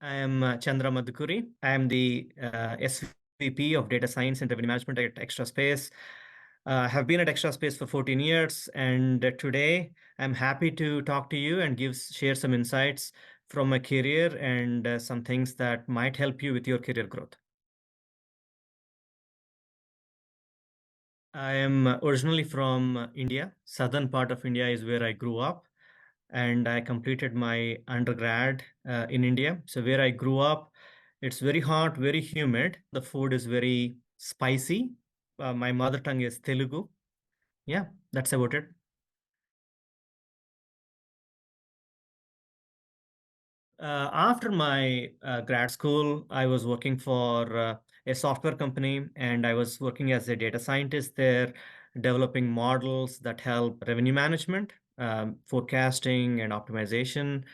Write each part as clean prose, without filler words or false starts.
I am Chandra Maddukuri. I am the SVP of Data Science and Revenue Management at Extra Space. I have been at Extra Space for 14 years, and today I'm happy to talk to you and share some insights from my career and some things that might help you with your career growth. I am originally from India. Southern part of India is where I grew up, and I completed my undergrad in India. So where I grew up, it's very hot, very humid. The food is very spicy. My mother tongue is Telugu. Yeah, that's about it. After my grad school, I was working for a software company, and I was working as a data scientist there, developing models that help revenue management, forecasting, and optimization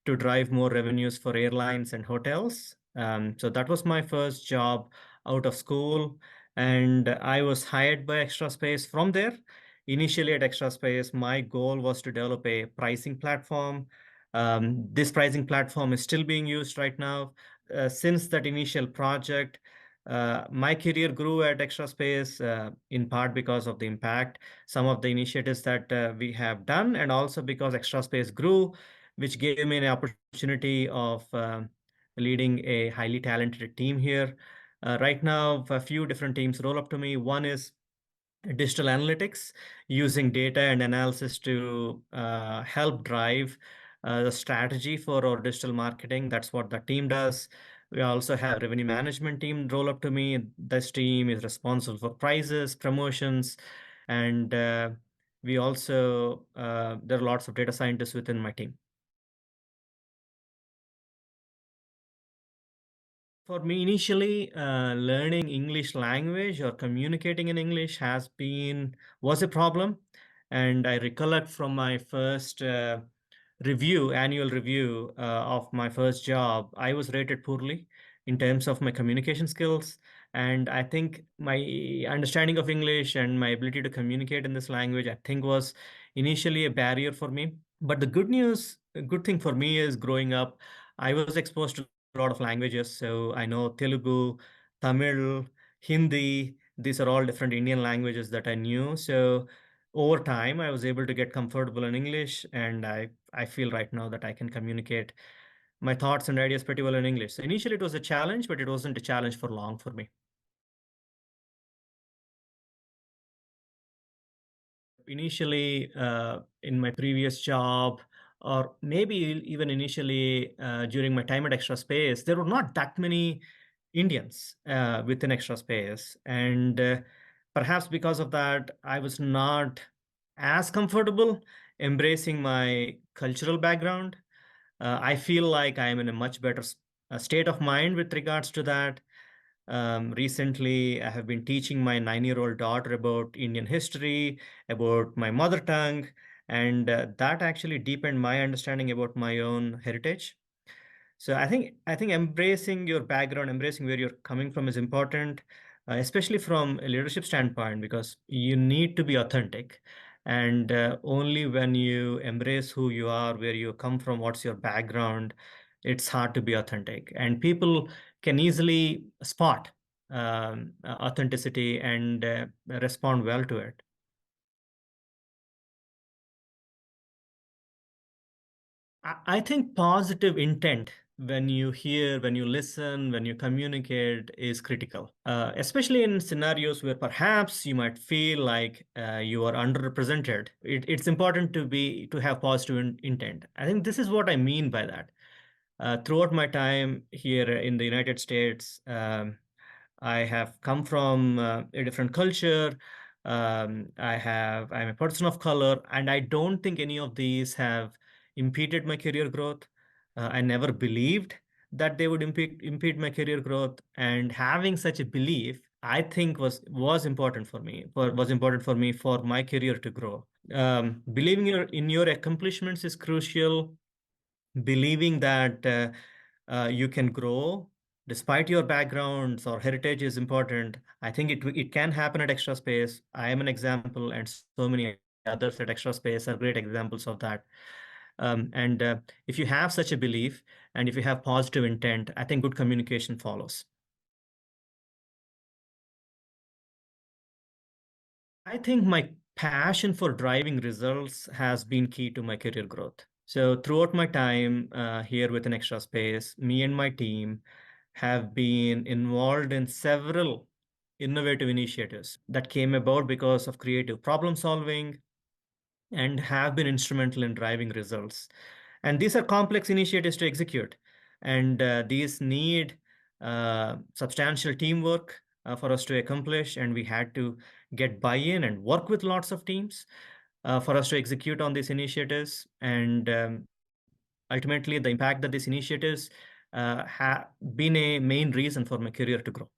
to drive more revenues for airlines and hotels. So that was my first job out of school, and I was hired by Extra Space from there. Initially at Extra Space, my goal was to develop a pricing platform. This pricing platform is still being used right now. Since that initial project, my career grew at Extra Space in part because of the impact, some of the initiatives that we have done, and also because Extra Space grew, which gave me an opportunity of leading a highly talented team here. Right now, a few different teams roll up to me. One is digital analytics, using data and analysis to help drive the strategy for our digital marketing. That's what the team does. We also have revenue management team roll up to me. This team is responsible for prices, promotions, and we also there are lots of data scientists within my team. For me, initially, learning English language or communicating in English was a problem. And I recollect from my first annual review of my first job, I was rated poorly in terms of my communication skills. And I think my understanding of English and my ability to communicate in this language, I think was initially a barrier for me. But a good thing for me is growing up, I was exposed to a lot of languages. So I know Telugu, Tamil, Hindi. These are all different Indian languages that I knew. So over time, I was able to get comfortable in English, and I feel right now that I can communicate my thoughts and ideas pretty well in English. So initially, it was a challenge, but it wasn't a challenge for long for me. Initially, in my previous job, or maybe even initially during my time at Extra Space, there were not that many Indians within Extra Space. And perhaps because of that, I was not as comfortable embracing my cultural background. I feel like I am in a much better state of mind with regards to that. Recently, I have been teaching my 9-year-old daughter about Indian history, about my mother tongue, and that actually deepened my understanding about my own heritage. So I think embracing your background, embracing where you're coming from is important, especially from a leadership standpoint, because you need to be authentic. And only when you embrace who you are, where you come from, what's your background, it's hard to be authentic. And people can easily spot authenticity and respond well to it. I think positive intent when you hear, when you listen, when you communicate is critical, especially in scenarios where perhaps you might feel like you are underrepresented. It's important to have positive intent. I think this is what I mean by that. Throughout my time here in the United States, I have come from a different culture. I'm a person of color, and I don't think any of these have impeded my career growth. I never believed that they would impede my career growth, and having such a belief, I think was important for me for my career to grow. Believing in your accomplishments is crucial. Believing that you can grow despite your backgrounds or heritage is important. I think it can happen at Extra Space. I am an example, and so many others at Extra Space are great examples of that. And if you have such a belief and if you have positive intent, I think good communication follows. I think my passion for driving results has been key to my career growth. So throughout my time here within Extra Space, me and my team have been involved in several innovative initiatives that came about because of creative problem solving and have been instrumental in driving results. And these are complex initiatives to execute, and these need substantial teamwork for us to accomplish. And we had to get buy-in and work with lots of teams for us to execute on these initiatives. And ultimately, the impact that these initiatives have been a main reason for my career to grow.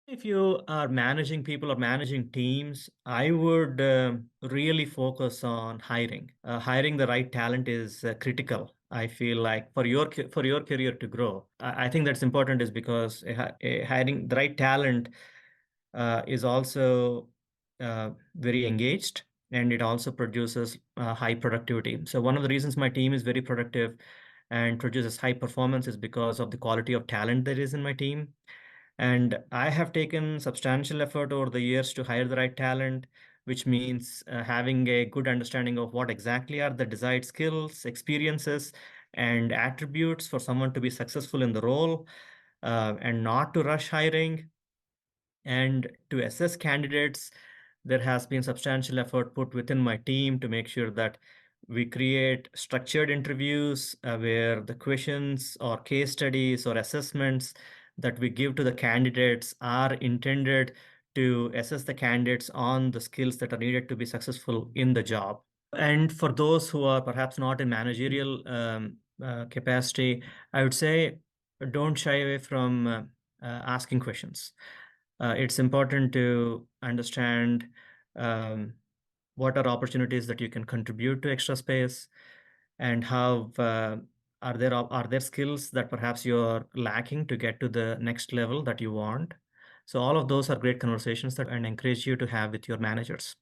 If you are managing people or managing teams, I would really focus on hiring. Hiring the right talent is critical. I feel like for your career to grow, I think that's important is because hiring the right talent is also very engaged, and it also produces high productivity. So one of the reasons my team is very productive and produces high performance is because of the quality of talent that is in my team. And I have taken substantial effort over the years to hire the right talent, which means having a good understanding of what exactly are the desired skills, experiences, and attributes for someone to be successful in the role, and not to rush hiring. And to assess candidates, there has been substantial effort put within my team to make sure that we create structured interviews where the questions or case studies or assessments that we give to the candidates are intended to assess the candidates on the skills that are needed to be successful in the job. And for those who are perhaps not in managerial capacity, I would say don't shy away from asking questions. It's important to understand um, what are opportunities that you can contribute to Extra Space, and how are there skills that perhaps you're lacking to get to the next level that you want. So all of those are great conversations that I encourage you to have with your managers.